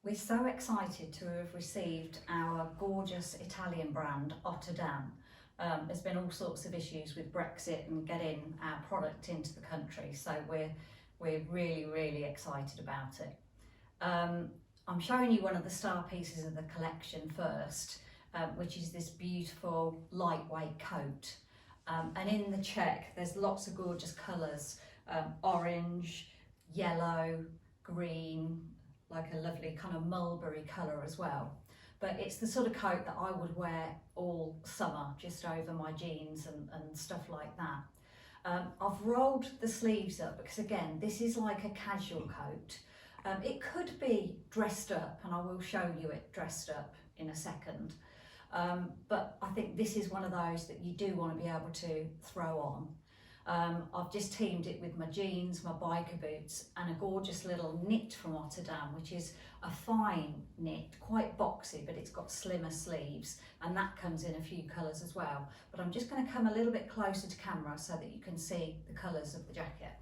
We're so excited to have received our gorgeous Italian brand, Ottod'Ame. There's been all sorts of issues with Brexit and getting our product into the country, so we're really excited about it. I'm showing you one of the star pieces of the collection first, which is this beautiful lightweight coat. And in the check, there's lots of gorgeous colours, orange, yellow, green, like a lovely kind of mulberry colour as well. But it's the sort of coat that I would wear all summer, just over my jeans and stuff like that. I've rolled the sleeves up because again, this is like a casual coat. It could be dressed up, and I will show you it dressed up in a second. But I think this is one of those that you do want to be able to throw on. I've just teamed it with my jeans, my biker boots, and a gorgeous little knit from Ottod'Ame, which is a fine knit, quite boxy, but it's got slimmer sleeves, and that comes in a few colours as well. But I'm just going to come a little bit closer to camera so that you can see the colours of the jacket.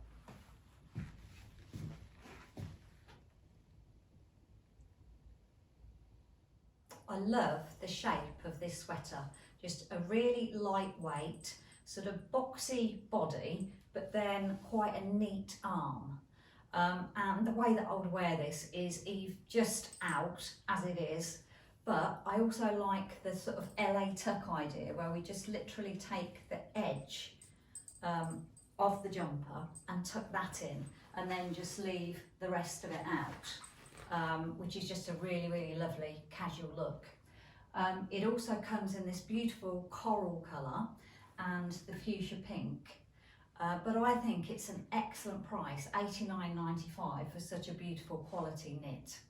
I love the shape of this sweater, just a really lightweight, sort of boxy body, but then quite a neat arm. And the way that I would wear this is just out as it is, but I also like the sort of LA tuck idea where we just literally take the edge of the jumper and tuck that in, and then just leave the rest of it out, which is just a really lovely casual look. It also comes in this beautiful coral colour and the fuchsia pink, but I think it's an excellent price, $89.95 for such a beautiful quality knit.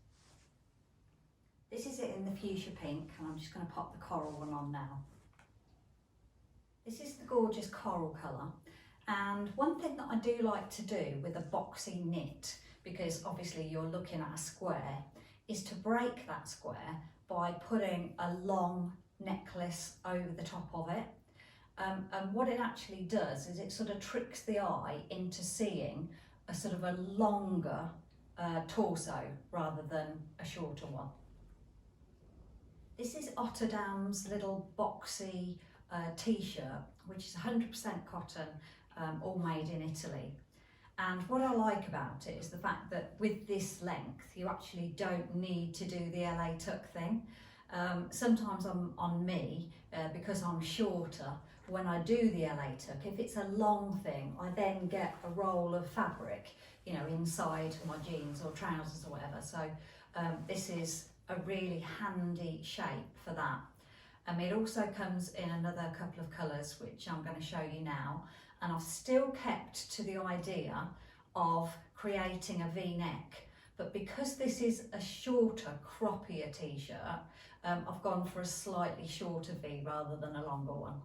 This is it in the fuchsia pink, and I'm just going to pop the coral one on now. This is the gorgeous coral colour, and one thing that I do like to do with a boxy knit, because obviously you're looking at a square, is to break that square by putting a long necklace over the top of it. And what it actually does is it sort of tricks the eye into seeing a sort of a longer torso rather than a shorter one. This is Ottod'Ame's little boxy t-shirt, which is 100% cotton, all made in Italy. And what I like about it is the fact that with this length, you actually don't need to do the LA tuck thing. Sometimes on me, because I'm shorter, when I do the LA tuck, if it's a long thing, I then get a roll of fabric, you know, inside my jeans or trousers or whatever. So this is a really handy shape for that. It also comes in another couple of colours, which I'm going to show you now. And I've still kept to the idea of creating a V-neck, but because this is a shorter, croppier t-shirt, I've gone for a slightly shorter V rather than a longer one.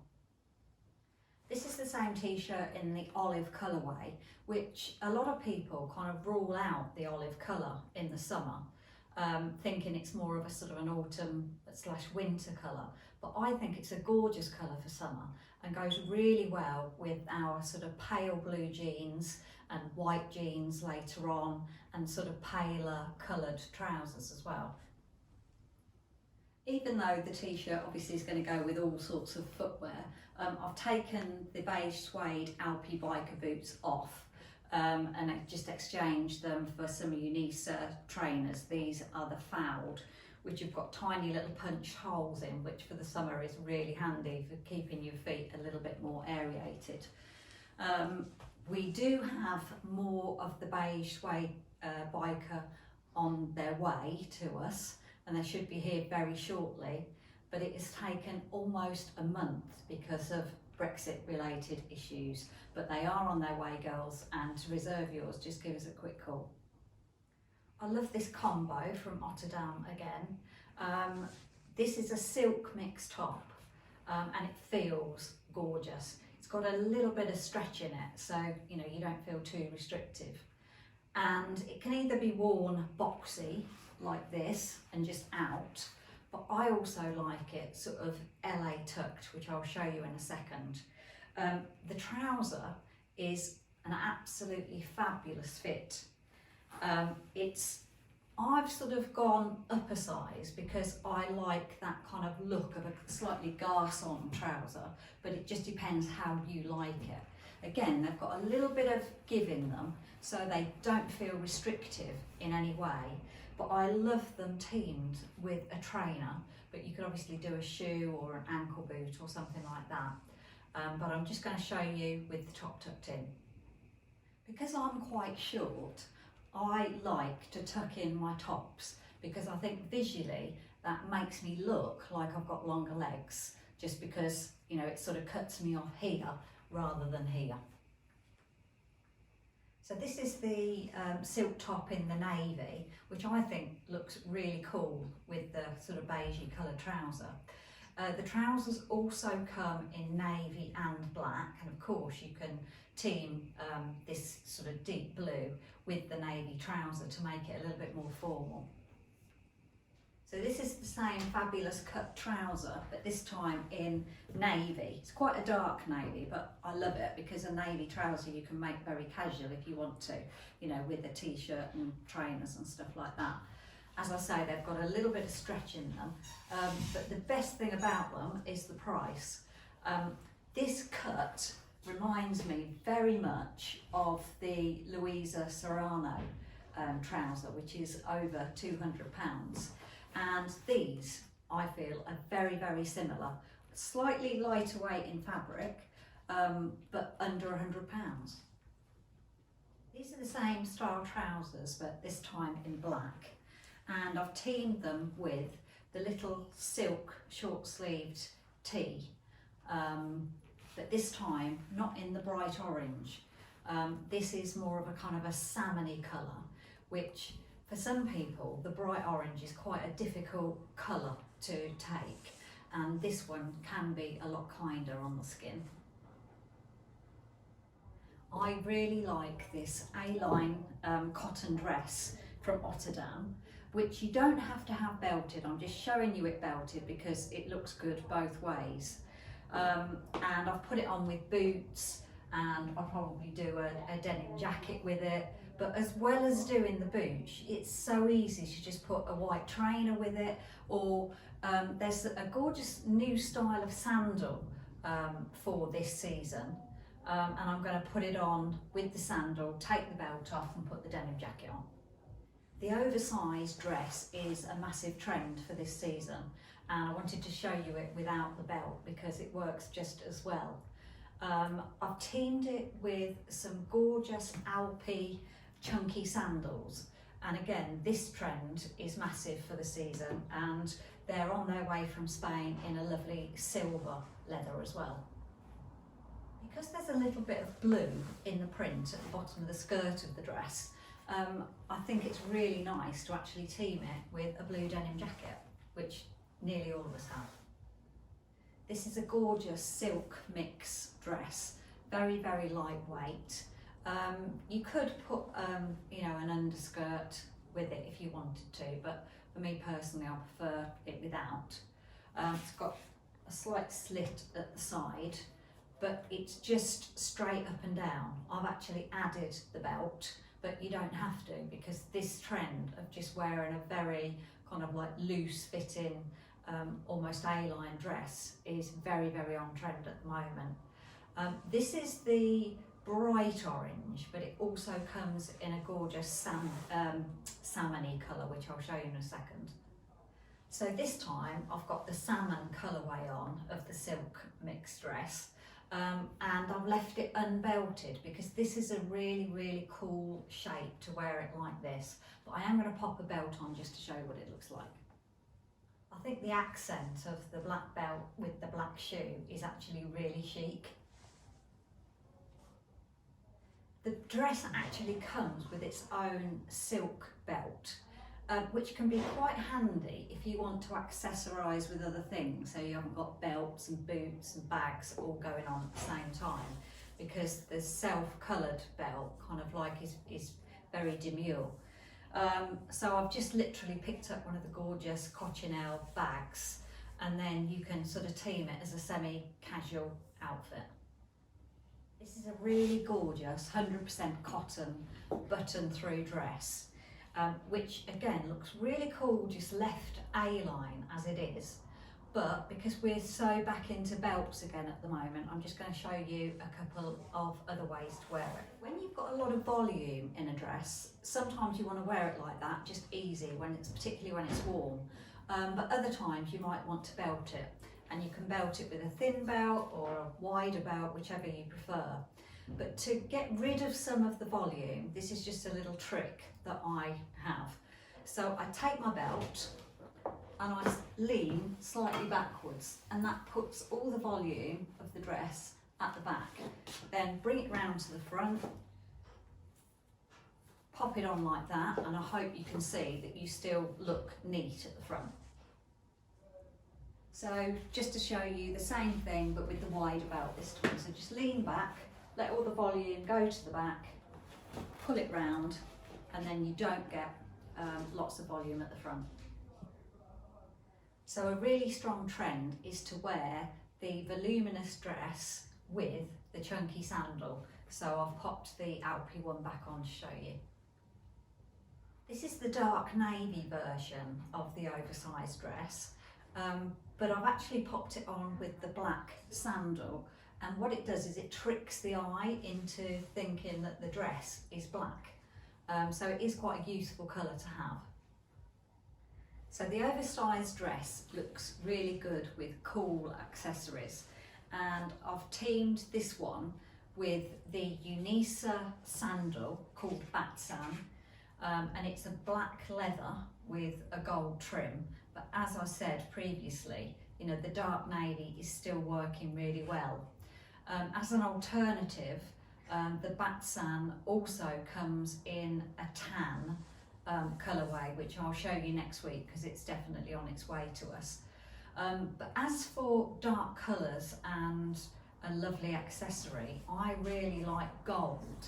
This is the same t-shirt in the olive colourway, which a lot of people kind of rule out the olive colour in the summer, thinking it's more of a sort of an autumn/winter colour. But I think it's a gorgeous colour for summer and goes really well with our sort of pale blue jeans and white jeans later on, and sort of paler coloured trousers as well. Even though the t-shirt obviously is going to go with all sorts of footwear, I've taken the beige suede Alpi biker boots off and I've just exchanged them for some Unisa trainers. These are the fouled, which have got tiny little punch holes in, which for the summer is really handy for keeping your feet a little bit more aerated. We do have more of the beige suede biker on their way to us, and they should be here very shortly, but it has taken almost a month because of Brexit related issues, but they are on their way, girls, and to reserve yours, just give us a quick call. I love this combo from Ottod'Ame again. This is a silk mix top, and it feels gorgeous. It's got a little bit of stretch in it, so you know you don't feel too restrictive. And it can either be worn boxy like this and just out, but I also like it sort of LA tucked, which I'll show you in a second. The trouser is an absolutely fabulous fit. It's I've sort of gone up a size because I like that kind of look of a slightly garçon trouser, but it just depends how you like it. Again, they've got a little bit of give in them, so they don't feel restrictive in any way, but I love them teamed with a trainer, but you could obviously do a shoe or an ankle boot or something like that. But I'm just going to show you with the top tucked in. Because I'm quite short, I like to tuck in my tops because I think visually that makes me look like I've got longer legs, just because, you know, it sort of cuts me off here rather than here. So this is the silk top in the navy, which I think looks really cool with the sort of beigey coloured trouser. The trousers also come in navy and black, and of course you can team this sort of deep blue with the navy trouser to make it a little bit more formal. So this is the same fabulous cut trouser, but this time in navy. It's quite a dark navy, but I love it because a navy trouser you can make very casual if you want to, you know, with a t-shirt and trainers and stuff like that. As I say, they've got a little bit of stretch in them, but the best thing about them is the price. This cut reminds me very much of the Louisa Serrano trouser, which is over £200. And these, I feel, are very, very similar. Slightly lighter weight in fabric, but under £100. These are the same style trousers, but this time in black. And I've teamed them with the little silk short-sleeved tee, but this time not in the bright orange. This is more of a kind of a salmony colour, which for some people the bright orange is quite a difficult colour to take, and this one can be a lot kinder on the skin. I really like this A-line cotton dress from Ottod'Ame, which you don't have to have belted. I'm just showing you it belted because it looks good both ways. And I've put it on with boots, and I'll probably do a denim jacket with it. But as well as doing the boots, it's so easy to just put a white trainer with it, or there's a gorgeous new style of sandal for this season. And I'm going to put it on with the sandal, take the belt off and put the denim jacket on. The oversized dress is a massive trend for this season, and I wanted to show you it without the belt because it works just as well. I've teamed it with some gorgeous Alpi chunky sandals, and again this trend is massive for the season, and they're on their way from Spain in a lovely silver leather as well. Because there's a little bit of blue in the print at the bottom of the skirt of the dress, I think it's really nice to actually team it with a blue denim jacket, which nearly all of us have. This is a gorgeous silk mix dress, very, very lightweight. You could put, you know, an underskirt with it if you wanted to, but for me personally, I prefer it without. It's got a slight slit at the side, but it's just straight up and down. I've actually added the belt, but you don't have to, because this trend of just wearing a very kind of like loose fitting, almost A-line dress is very, very on trend at the moment. This is the bright orange, but it also comes in a gorgeous salmony colour, which I'll show you in a second. So this time I've got the salmon colourway on of the silk mixed dress. And I've left it unbelted because this is a really, really cool shape to wear it like this. But I am going to pop a belt on just to show you what it looks like. I think the accent of the black belt with the black shoe is actually really chic. The dress actually comes with its own silk belt, which can be quite handy if you want to accessorise with other things, so you haven't got belts and boots and bags all going on at the same time, because the self-coloured belt kind of like is very demure. So I've just literally picked up one of the gorgeous Cochinelle bags, and then you can sort of team it as a semi-casual outfit. This is a really gorgeous 100% cotton button-through dress. which again looks really cool just left A-line as it is. But because we're so back into belts again at the moment, I'm just going to show you a couple of other ways to wear it. When you've got a lot of volume in a dress, sometimes you want to wear it like that, just easy, particularly when it's warm. But other times you might want to belt it, and you can belt it with a thin belt or a wider belt, whichever you prefer. But to get rid of some of the volume, this is just a little trick that I have. So I take my belt and I lean slightly backwards, and that puts all the volume of the dress at the back. Then bring it round to the front, pop it on like that, and I hope you can see that you still look neat at the front. So just to show you the same thing but with the wider belt this time. So just lean back, let all the volume go to the back, pull it round, and then you don't get lots of volume at the front. So a really strong trend is to wear the voluminous dress with the chunky sandal. So I've popped the Alpy one back on to show you. This is the dark navy version of the oversized dress, but I've actually popped it on with the black sandal, and what it does is it tricks the eye into thinking that the dress is black. So it is quite a useful colour to have. So the oversized dress looks really good with cool accessories, and I've teamed this one with the Unisa sandal called Batsan, and it's a black leather with a gold trim. But as I said previously, you know, the dark navy is still working really well. As an alternative, the Batsan also comes in a tan colourway, which I'll show you next week because it's definitely on its way to us. But as for dark colours and a lovely accessory, I really like gold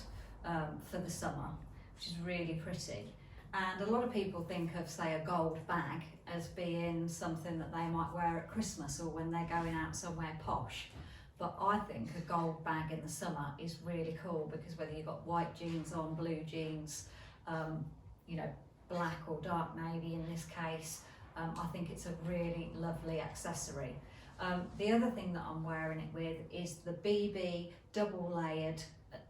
for the summer, which is really pretty. And a lot of people think of, say, a gold bag as being something that they might wear at Christmas or when they're going out somewhere posh. But I think a gold bag in the summer is really cool, because whether you've got white jeans on, blue jeans, you know, black or dark navy in this case, I think it's a really lovely accessory. The other thing that I'm wearing it with is the BB double layered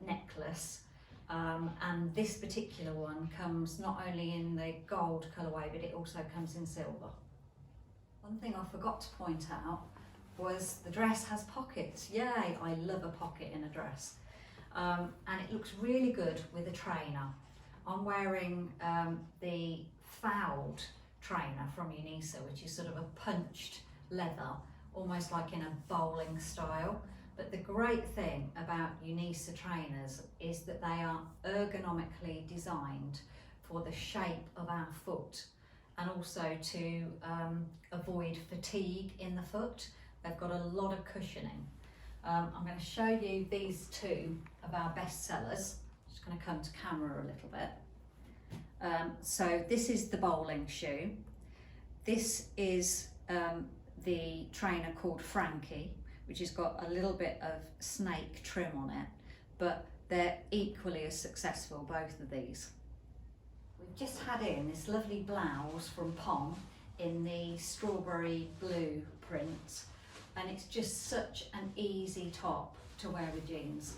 necklace, and this particular one comes not only in the gold colourway, but it also comes in silver. One thing I forgot to point out was the dress has pockets. Yay, I love a pocket in a dress. And it looks really good with a trainer. I'm wearing the fouled trainer from Unisa, which is sort of a punched leather, almost like in a bowling style. But the great thing about Unisa trainers is that they are ergonomically designed for the shape of our foot, and also to avoid fatigue in the foot. They've got a lot of cushioning. I'm going to show you these two of our best sellers. Just going to come to camera a little bit. So this is the bowling shoe. This is the trainer called Frankie, which has got a little bit of snake trim on it, but they're equally as successful, both of these. We've just had in this lovely blouse from Pom in the strawberry blue print, and it's just such an easy top to wear with jeans.